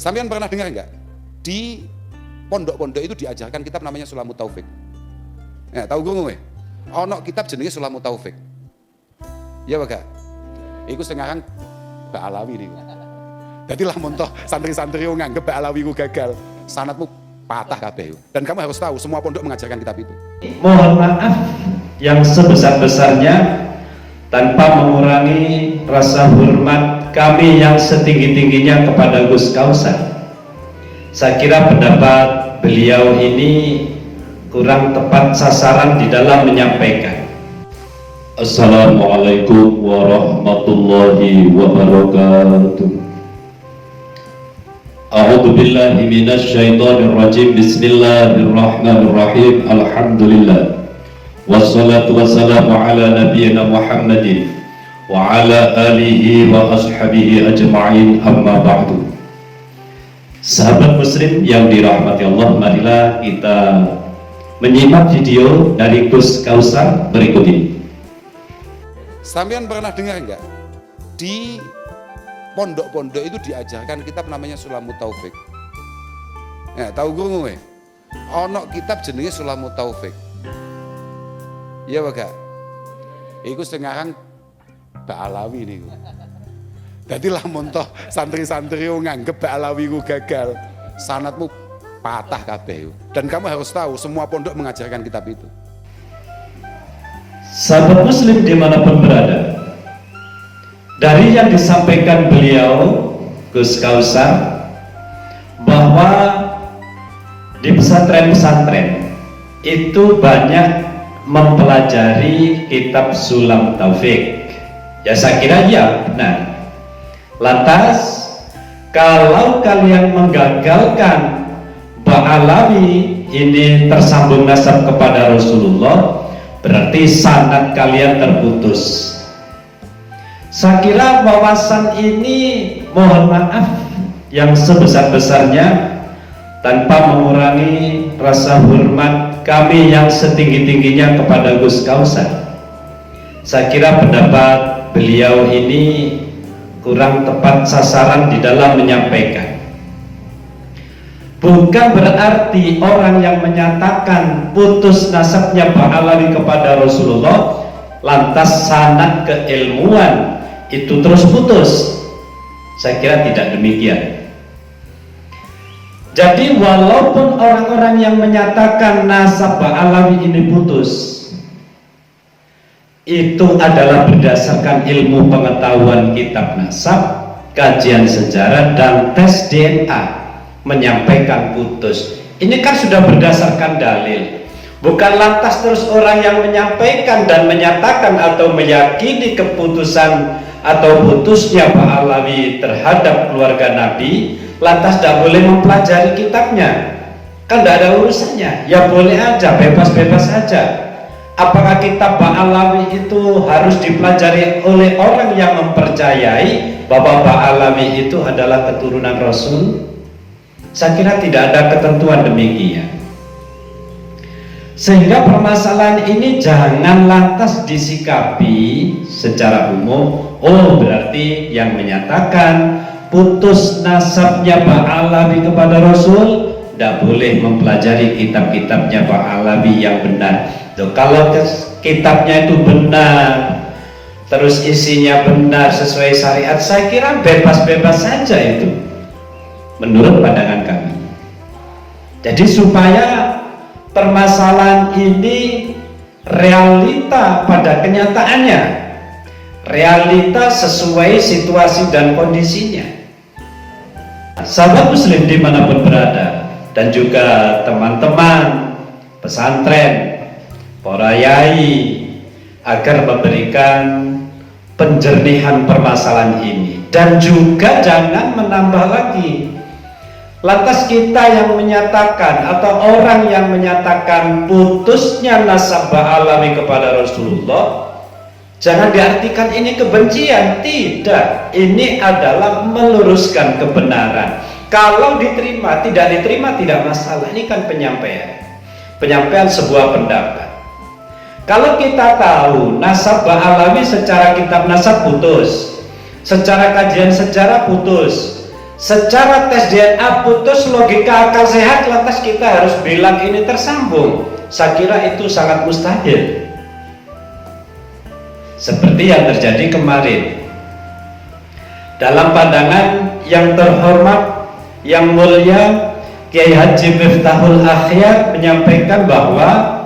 Sampean pernah dengar enggak? Di pondok-pondok itu diajarkan kitab namanya Sulamut Taufik. Ya, tahu krungu kowe? Ono kitab jenenge Sulamut Taufik. Ya waga. Iku sing aran Mbak Alawi niku. Dadi lah montoh santri-santri yo nganggep Mbak Alawi ku gagal, sanadmu patah kabeh. Dan kamu harus tahu semua pondok mengajarkan kitab itu. Mohon maaf yang sebesar-besarnya tanpa mengurangi rasa hormat kami yang setinggi-tingginya kepada Gus Kausar. Saya kira pendapat beliau ini kurang tepat sasaran di dalam menyampaikan. Assalamualaikum warahmatullahi wabarakatuh. A'udzu billahi minasy syaithanir rajim. Bismillahirrahmanirrahim. Alhamdulillah. Wassalatu wassalamu ala nabiyyina Muhammadin wa ala alihi wa ashabihi ajma'in, amma ba'du. Sahabat muslim yang dirahmati Allah, marilah kita menyimak video dari Gus Kausar berikut ini. Sampean pernah dengar enggak? Di pondok-pondok itu diajarkan kitab namanya Sulamut Taufik. Ya, tahu krungu kowe? Ono kitab jenenge Sulamut Taufik. Ya waga. Iku sing aran Mbak Alawi niku. Dadi lah montoh santri-santri yo nganggep Mbak Alawi ku gagal, sanadmu patah kabeh. Dan kamu harus tahu semua pondok mengajarkan kitab itu. Sahabat muslim dimanapun berada, dari yang disampaikan beliau Gus Kausar bahwa di pesantren-pesantren itu banyak mempelajari kitab Sulam Taufik. Ya saya kira ya benar. Lantas kalau kalian menggagalkan Mbak Alawi ini tersambung nasab kepada Rasulullah, berarti sanad kalian terputus. Saya kira wawasan ini mohon maaf yang sebesar-besarnya tanpa mengurangi rasa hormat kami yang setinggi-tingginya kepada Gus Kausar. Saya kira pendapat beliau ini kurang tepat sasaran di dalam menyampaikan. Bukan berarti orang yang menyatakan putus nasabnya Mbak Alawi kepada Rasulullah lantas sanad keilmuan itu terus putus. Saya kira tidak demikian. Jadi walaupun orang-orang yang menyatakan nasab Mbak Alawi ini putus, itu adalah berdasarkan ilmu pengetahuan kitab nasab, kajian sejarah, dan tes DNA menyampaikan putus. Ini kan sudah berdasarkan dalil, bukan lantas terus orang yang menyampaikan dan menyatakan atau meyakini keputusan atau putusnya Pak Alawi terhadap keluarga Nabi lantas tidak boleh mempelajari kitabnya. Kan tidak ada urusannya, ya boleh aja, bebas-bebas saja. Apakah kitab Pak Alawi itu harus dipelajari oleh orang yang mempercayai bahwa Pak Alawi itu adalah keturunan Rasul? Saya kira tidak ada ketentuan demikian. Sehingga permasalahan ini jangan lantas disikapi secara umum, oh berarti yang menyatakan putus nasabnya Pak Alawi kepada Rasul tidak boleh mempelajari kitab-kitabnya Pak Alawi yang benar. Tuh, kalau kitabnya itu benar, terus isinya benar sesuai syariat, saya kira bebas-bebas saja itu menurut pandangan kami. Jadi supaya permasalahan ini realita pada kenyataannya, realita sesuai situasi dan kondisinya. Sahabat muslim dimanapun berada, dan juga teman-teman pesantren, para yai, agar memberikan penjernihan permasalahan ini, dan juga jangan menambah lagi. Lantas kita yang menyatakan atau orang yang menyatakan putusnya nasab Mbak Alawi kepada Rasulullah, jangan diartikan ini kebencian. Tidak, ini adalah meluruskan kebenaran. Kalau diterima, tidak diterima tidak masalah. Ini kan penyampaian sebuah pendapat. Kalau kita tahu nasab Mbak Alawi secara kitab nasab putus, secara kajian sejarah putus, Secara tes DNA putus, logika akal sehat, lantas kita harus bilang ini tersambung. Saya kira itu sangat mustahil. Seperti yang terjadi kemarin. Dalam pandangan yang terhormat, yang mulia, Kiai Haji Miftahul Akhyar menyampaikan bahwa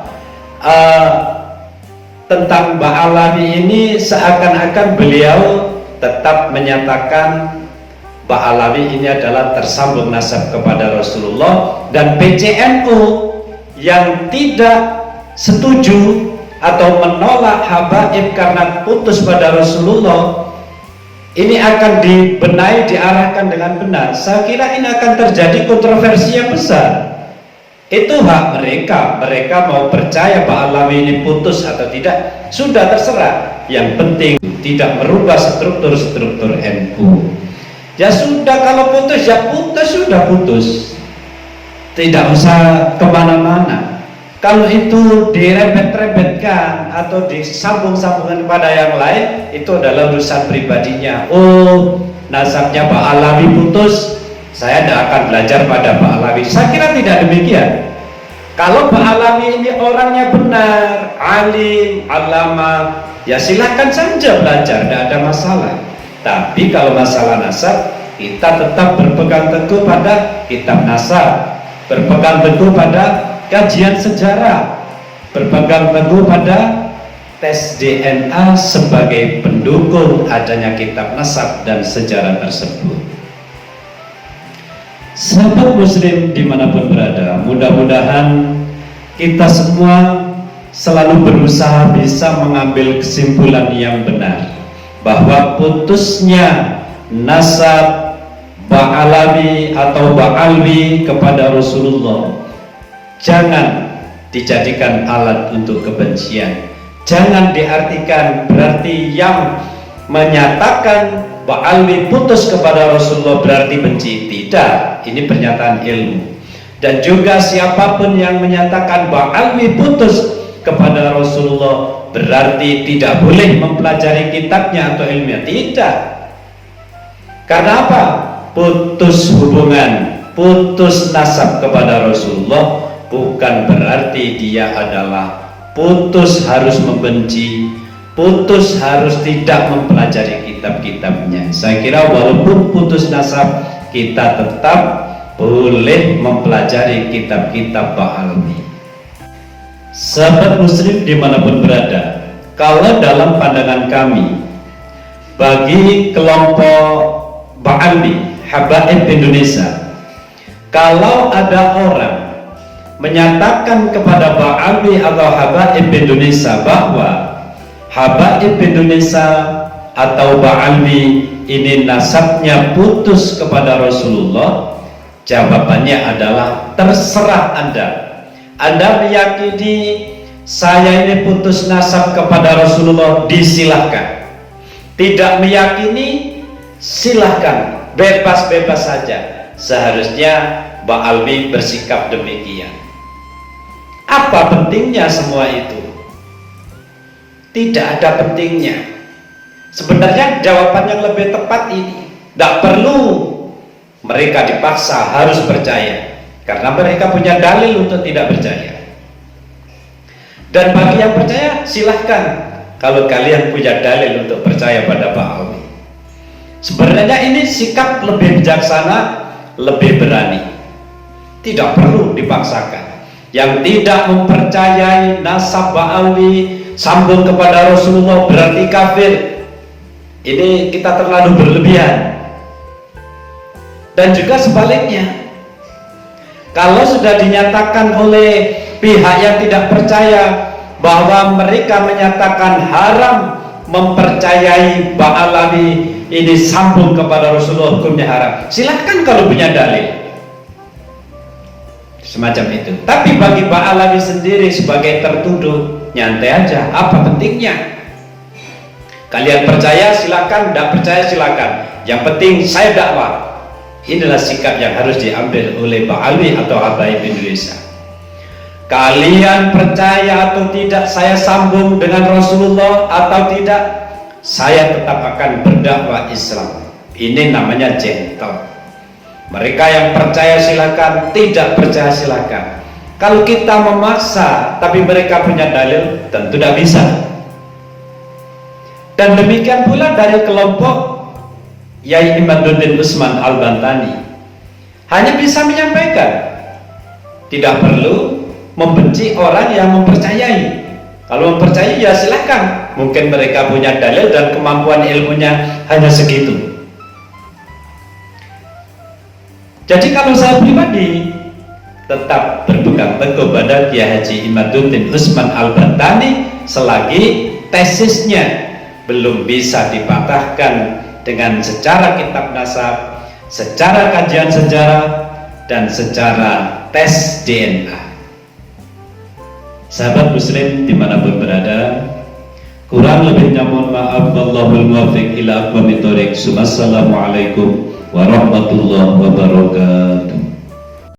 tentang Mbak Alawi ini seakan-akan beliau tetap menyatakan Mbak Alawi ini adalah tersambung nasab kepada Rasulullah, dan PCNU yang tidak setuju atau menolak habaib karena putus pada Rasulullah ini akan dibenahi, diarahkan dengan benar. Saya kira ini akan terjadi kontroversi yang besar. Itu hak mereka, mereka mau percaya Mbak Alawi ini putus atau tidak, sudah terserah. Yang penting tidak merubah struktur-struktur NU. Ya sudah, kalau putus ya putus, sudah putus, tidak usah kemana-mana. Kalau itu direbet-rebetkan atau disambung-sambungkan kepada yang lain, itu adalah urusan pribadinya. Oh, nasabnya Mbak Alawi putus, saya tidak akan belajar pada Mbak Alawi. Saya kira tidak demikian. Kalau Mbak Alawi ini orangnya benar, alim, alama, ya silahkan saja belajar, tidak ada masalah. Tapi kalau masalah nasab, kita tetap berpegang teguh pada kitab nasab, berpegang teguh pada kajian sejarah, berpegang teguh pada tes DNA sebagai pendukung adanya kitab nasab dan sejarah tersebut. Sahabat muslim dimanapun berada, mudah-mudahan kita semua selalu berusaha bisa mengambil kesimpulan yang benar bahwa putusnya nasab Mbak Alawi atau Mbak Alwi kepada Rasulullah jangan dijadikan alat untuk kebencian. Jangan diartikan berarti yang menyatakan Mbak Alwi putus kepada Rasulullah berarti benci. Tidak, ini pernyataan ilmu. Dan juga siapapun yang menyatakan Mbak Alwi putus kepada Rasulullah berarti tidak boleh mempelajari kitabnya atau ilmunya. Tidak. Karena apa? Putus hubungan, putus nasab kepada Rasulullah bukan berarti dia adalah putus harus membenci, putus harus tidak mempelajari kitab-kitabnya. Saya kira walaupun putus nasab, kita tetap boleh mempelajari kitab-kitab Mbak Alwi. Sahabat muslim dimanapun berada, kalau dalam pandangan kami, bagi kelompok Mbak Alwi, habaib Indonesia, kalau ada orang menyatakan kepada Mbak Alwi atau habaib Indonesia bahwa habaib Indonesia atau Mbak Alwi ini nasabnya putus kepada Rasulullah, jawabannya adalah terserah Anda. Anda meyakini saya ini putus nasab kepada Rasulullah, disilahkan. Tidak meyakini, silahkan, bebas-bebas saja. Seharusnya Mbak Alwi bersikap demikian. Apa pentingnya semua itu? Tidak ada pentingnya. Sebenarnya jawaban yang lebih tepat ini, tidak perlu mereka dipaksa harus percaya, karena mereka punya dalil untuk tidak percaya. Dan bagi yang percaya silahkan, kalau kalian punya dalil untuk percaya pada Mbak Alwi. Sebenarnya ini sikap lebih bijaksana, lebih berani. Tidak perlu dipaksakan. Yang tidak mempercayai nasab Mbak Alwi sambung kepada Rasulullah berarti kafir. Ini kita terlalu berlebihan. Dan juga sebaliknya, kalau sudah dinyatakan oleh pihak yang tidak percaya bahwa mereka menyatakan haram mempercayai Mbak Alawi ini sambung kepada Rasulullah, hukumnya haram, silahkan kalau punya dalil semacam itu. Tapi bagi Mbak Alawi sendiri sebagai tertuduh, nyantai aja, apa pentingnya? Kalian percaya silakan, tidak percaya silakan, yang penting saya dakwah. Inilah sikap yang harus diambil oleh Mbak Alwi atau habaib Indonesia. Kalian percaya atau tidak saya sambung dengan Rasulullah atau tidak, saya tetap akan berdakwah Islam. Ini namanya gentle. Mereka yang percaya silakan, tidak percaya silakan. Kalau kita memaksa tapi mereka punya dalil, tentu tidak bisa. Dan demikian pula dari kelompok Yai Imaduddin Usman Al-Bantani, hanya bisa menyampaikan, tidak perlu membenci orang yang mempercayai. Kalau mempercayai ya silahkan, mungkin mereka punya dalil dan kemampuan ilmunya hanya segitu. Jadi kalau saya pribadi tetap berpegang teguh pada Kiai Haji Imaduddin Usman Al-Bantani selagi tesisnya belum bisa dipatahkan dengan secara kitab nasab, secara kajian sejarah, dan secara tes DNA. Sahabat muslim dimanapun berada, kurang lebihnya mohon maaf. Wallahul muwaffiq ila aqwamit thoriq. Assalamualaikum warahmatullahi wabarakatuh.